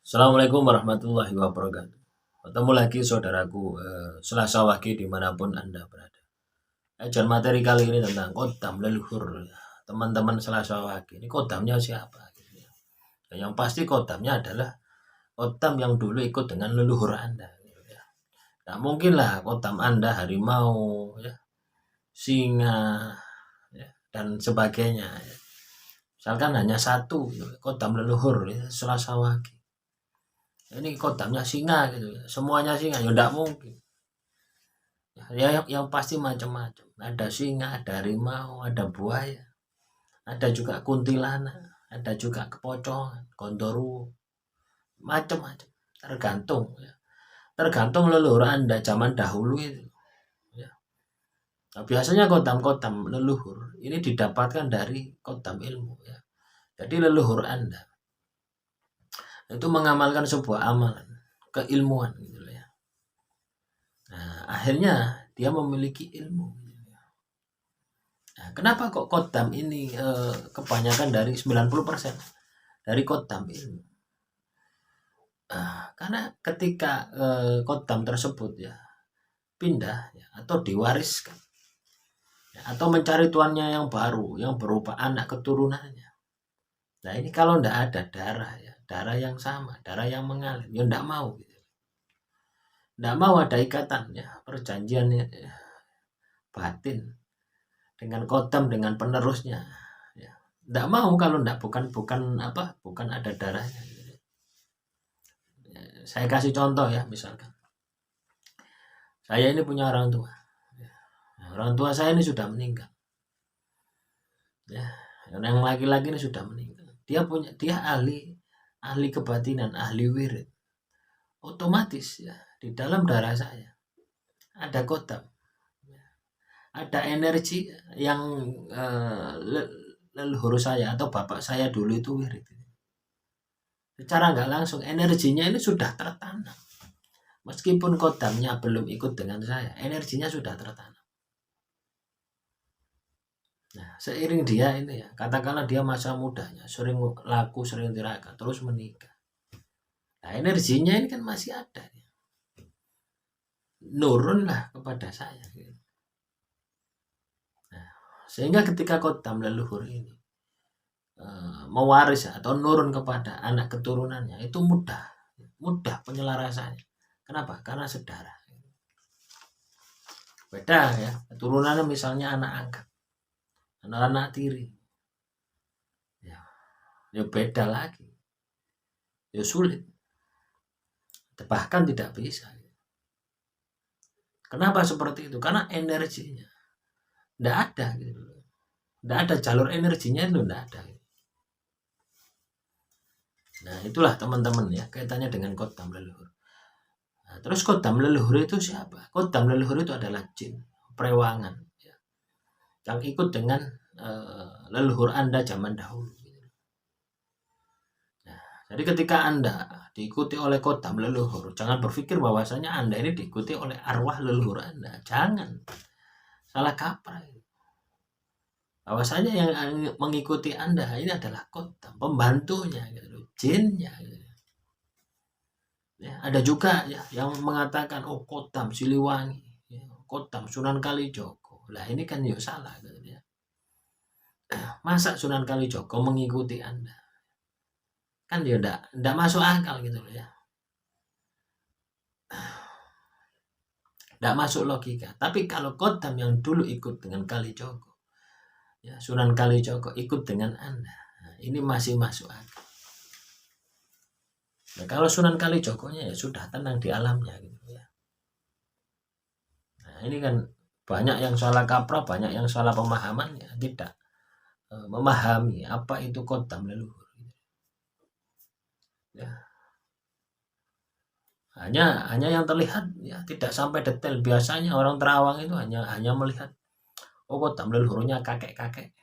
Assalamualaikum warahmatullahi wabarakatuh. Ketemu lagi saudaraku Selasa Wage dimanapun Anda berada. Ajar materi kali ini tentang kodam leluhur. Teman-teman Selasa Wage, ini kodamnya siapa? Gitu ya. Yang pasti kodamnya adalah kodam yang dulu ikut dengan leluhur Anda. Gitu ya. Nah, mungkin lah kodam Anda harimau, ya, singa, ya, dan sebagainya. Ya. Misalkan hanya satu gitu, kodam leluhur ya, Selasa Wage. Ini kodamnya singa gitu ya. Semuanya singa ya enggak mungkin. Ya yang pasti macam-macam. Ada singa, ada harimau, ada buaya, ada juga kuntilanak, ada juga kepocongan, gondoruo, macam-macam. Tergantung ya. Tergantung leluhur Anda zaman dahulu itu ya. Nah, biasanya kodam-kodam leluhur ini didapatkan dari kodam ilmu ya. Jadi leluhur Anda itu mengamalkan sebuah amalan keilmuan gitu ya. Nah, akhirnya dia memiliki ilmu. Nah, kenapa kok kodam ini kebanyakan dari 90% dari kodam ilmu? Karena ketika kodam tersebut ya pindah ya, atau diwariskan ya, atau mencari tuannya yang baru yang berupa anak keturunannya. Nah ini kalau ndak ada darah ya, darah yang sama, darah yang mengalir, ya ndak mau gitu. Ndak mau ada ikatan ya, perjanjian ya, batin dengan kodam dengan penerusnya ya. Ndak mau kalau ndak bukan ada darahnya. Saya kasih contoh ya, misalkan saya ini punya orang tua. Orang tua saya ini sudah meninggal. Ya, yang laki-laki ini sudah meninggal. Dia ahli kebatinan, ahli wirid. Otomatis ya di dalam darah saya ada kodam, ada energi yang leluhur saya atau bapak saya dulu itu wirid. Secara nggak langsung energinya ini sudah tertanam. Meskipun kodamnya belum ikut dengan saya, energinya sudah tertanam. Nah, seiring dia ini ya, katakanlah dia masa mudanya sering laku, sering tirakat, terus menikah. Nah, energinya ini kan masih ada. Ya. Nurunlah kepada saya. Gitu. Nah, sehingga ketika kodam leluhur ini mewaris atau nurun kepada anak keturunannya, itu mudah penyelarasannya. Kenapa? Karena saudara. Beda ya, keturunannya misalnya anak angkat, anak tiri. Ya beda lagi. Ya sulit. Bahkan tidak bisa. Kenapa seperti itu? Karena energinya tidak ada gitu. Tidak ada jalur energinya itu tidak ada. Nah itulah teman-teman ya kaitannya dengan kodam leluhur. Nah, terus kodam leluhur itu siapa? Kodam leluhur itu adalah jin, perewangan ya, yang ikut dengan leluhur Anda zaman dahulu. Nah, jadi ketika Anda diikuti oleh kodam leluhur, jangan berpikir bahwasanya Anda ini diikuti oleh arwah leluhur Anda. Jangan. Salah kaprah. Bahwasanya yang mengikuti Anda ini adalah kodam, pembantunya, gitu, jinnya. Gitu. Ya, ada juga ya yang mengatakan oh kodam Siliwangi, ya, kodam Sunan Kalijogo. Lah ini kan ya salah gitu ya. Masa Sunan Kalijogo mengikuti Anda? Kan dia enggak masuk akal gitu loh ya. Enggak masuk logika. Tapi kalau kodam yang dulu ikut dengan Kalijogo, ya Sunan Kalijogo ikut dengan Anda, nah, ini masih masuk akal. Nah, kalau Sunan Kalijogonya ya sudah tenang di alamnya gitu ya. Nah, ini kan banyak yang salah kaprah, banyak yang salah pemahaman ya, tidak memahami apa itu kodam leluhur. Ya. Hanya yang terlihat ya tidak sampai detail. Biasanya orang terawang itu hanya melihat oh kodam leluhurnya kakek-kakek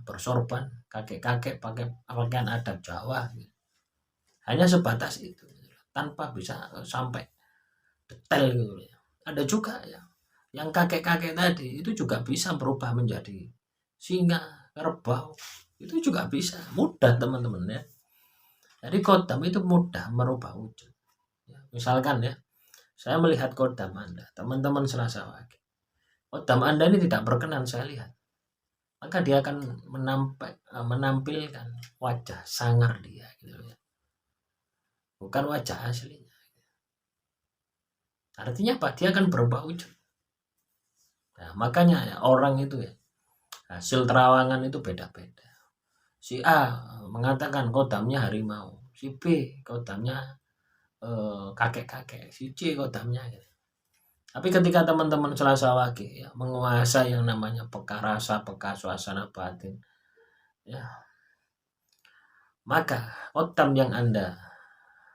bersorban, kakek-kakek pakai pakaian adat Jawa. Gitu. Hanya sebatas itu tanpa bisa sampai detail gitu ya. Ada juga ya yang kakek-kakek tadi itu juga bisa berubah menjadi singa, kerbau. Itu juga bisa. Mudah teman-teman ya. Jadi kodam itu mudah merubah wujud. Misalkan ya, saya melihat kodam Anda, teman-teman Selasa Wage. Kodam Anda ini tidak berkenan saya lihat. Maka dia akan menampilkan wajah sangar dia gitu ya. Bukan wajah aslinya. Artinya apa? Dia akan berubah wujud. Nah, makanya ya, orang itu ya, hasil terawangan itu beda-beda. Si A mengatakan kodamnya harimau, si B kodamnya kakek-kakek, si C kodamnya gitu. Tapi ketika teman-teman Selasa Wage ya, menguasai yang namanya peka rasa, peka suasana batin, ya, maka kodam yang Anda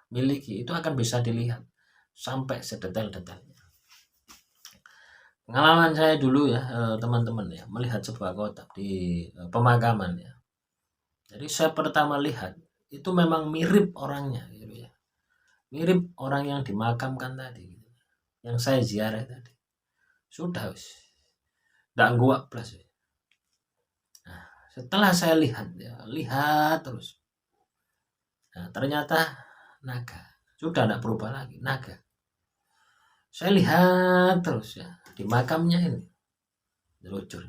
miliki itu akan bisa dilihat sampai sedetail-detailnya. Pengalaman saya dulu ya, teman-teman ya, melihat sebuah kodam di pemakaman ya. Jadi saya pertama lihat itu memang mirip orangnya gitu ya. Mirip orang yang dimakamkan tadi gitu. Yang saya ziarah tadi. Sudah wis. Nggak gua plus. Nah, setelah saya lihat ya, lihat terus. Nah, ternyata naga. Sudah tidak berubah lagi, naga. Saya lihat terus ya, di makamnya ini. Lucu.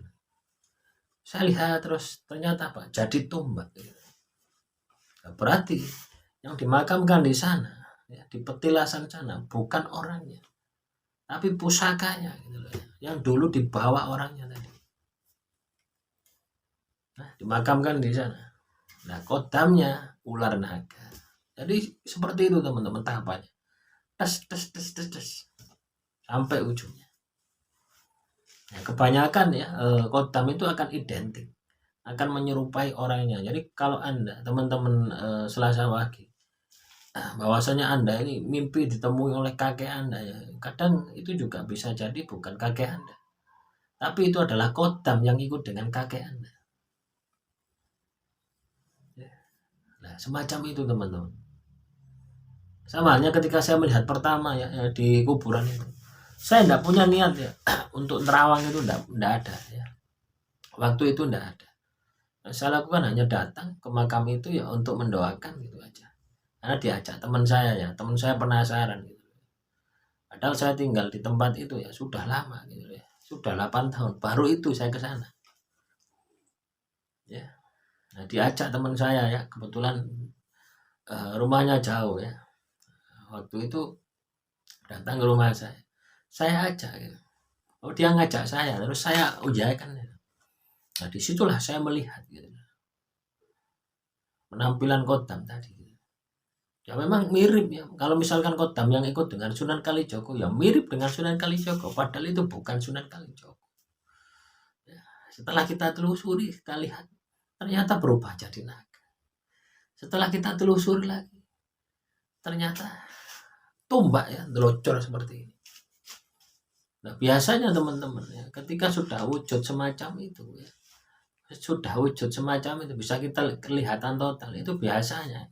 Saya lihat terus, ternyata apa? Jadi tumbak. Gitu. Nah, berarti yang dimakamkan di sana, ya, di petilasan sana, bukan orangnya, tapi pusakanya, gitu loh, yang dulu dibawa orangnya tadi. Nah, dimakamkan di sana. Nah, kodamnya ular naga. Jadi seperti itu teman-teman tahapannya. Tes, sampai ujungnya. Nah, kebanyakan ya kodam itu akan identik, akan menyerupai orangnya. Jadi kalau Anda teman-teman Selasa Wage, bahwasanya Anda ini mimpi ditemui oleh kakek Anda ya, kadang itu juga bisa jadi bukan kakek Anda, tapi itu adalah kodam yang ikut dengan kakek Anda. Nah, semacam itu teman-teman. Sama halnya ketika saya melihat pertama ya, di kuburan itu, saya tidak punya niat ya untuk terawang itu, tidak ada ya. Waktu itu tidak ada. Yang saya lakukan hanya datang ke makam itu ya untuk mendoakan gitu aja. Karena diajak teman saya ya, teman saya penasaran gitu. Padahal saya tinggal di tempat itu ya sudah lama gitu ya. Sudah 8 tahun, baru itu saya ke sana. Ya. Nah, diajak teman saya ya, kebetulan rumahnya jauh ya. Waktu itu datang ke rumah saya. Saya ajak gitu. Oh, dia ngajak saya, terus saya ujakan. Gitu. Nah, disitulah saya melihat gitu. Penampilan kodam tadi. Ya memang mirip ya. Kalau misalkan kodam yang ikut dengan Sunan Kalijogo ya mirip dengan Sunan Kalijogo. Padahal itu bukan Sunan Kalijogo. Ya, setelah kita telusuri, kita lihat ternyata berubah jadi naga. Setelah kita telusuri lagi, ternyata tumbak ya, delocor seperti ini. Nah biasanya teman-teman ya, ketika sudah wujud semacam itu ya, sudah wujud semacam itu bisa kita kelihatan total, itu biasanya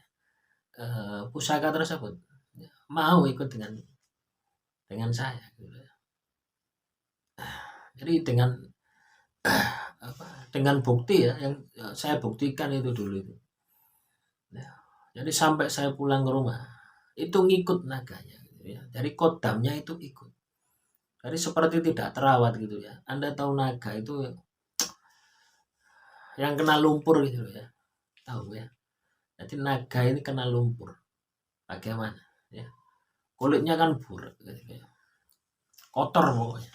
pusaka tersebut ya, mau ikut dengan saya gitu ya. Jadi dengan bukti ya yang saya buktikan itu dulu itu ya, jadi sampai saya pulang ke rumah itu ngikut naganya gitu ya. Jadi kodamnya itu ikut, jadi seperti tidak terawat gitu ya. Anda tahu naga itu yang kena lumpur gitu ya, tahu ya. Jadi naga ini kena lumpur bagaimana ya, kulitnya kan burik gitu ya, kotor pokoknya.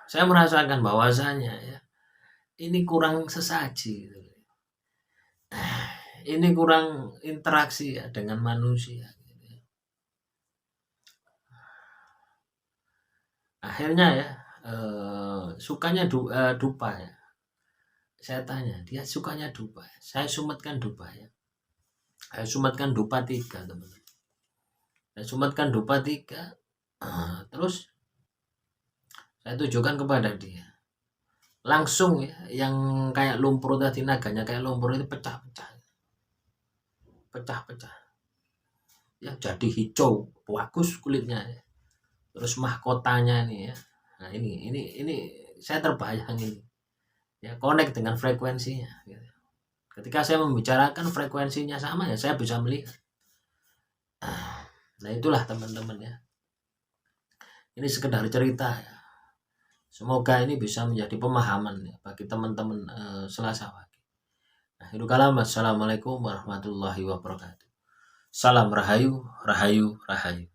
Saya merasakan bahwasanya ya ini kurang sesaji gitu. Ini kurang interaksi ya dengan manusia gitu ya. Akhirnya ya sukanya dupa ya. Saya tanya, dia sukanya dupa. Saya sumetkan dupa ya. Saya sumetkan dupa 3 teman-teman. Saya sumetkan dupa 3. Terus saya tujukan kepada dia. Langsung ya, yang kayak lumpur tadi, naganya kayak lumpur itu pecah-pecah. Pecah-pecah. Ya jadi hijau, bagus kulitnya ya. Terus mahkotanya nih ya. Nah ini saya terbayang ini. Ya connect dengan frekuensinya gitu. Ketika saya membicarakan frekuensinya sama ya saya bisa melihat. Nah itulah teman-teman ya. Ini sekedar cerita ya. Semoga ini bisa menjadi pemahaman ya bagi teman-teman Selasa Wage. Nah, itu kalam. Assalamualaikum warahmatullahi wabarakatuh. Salam rahayu, rahayu, rahayu.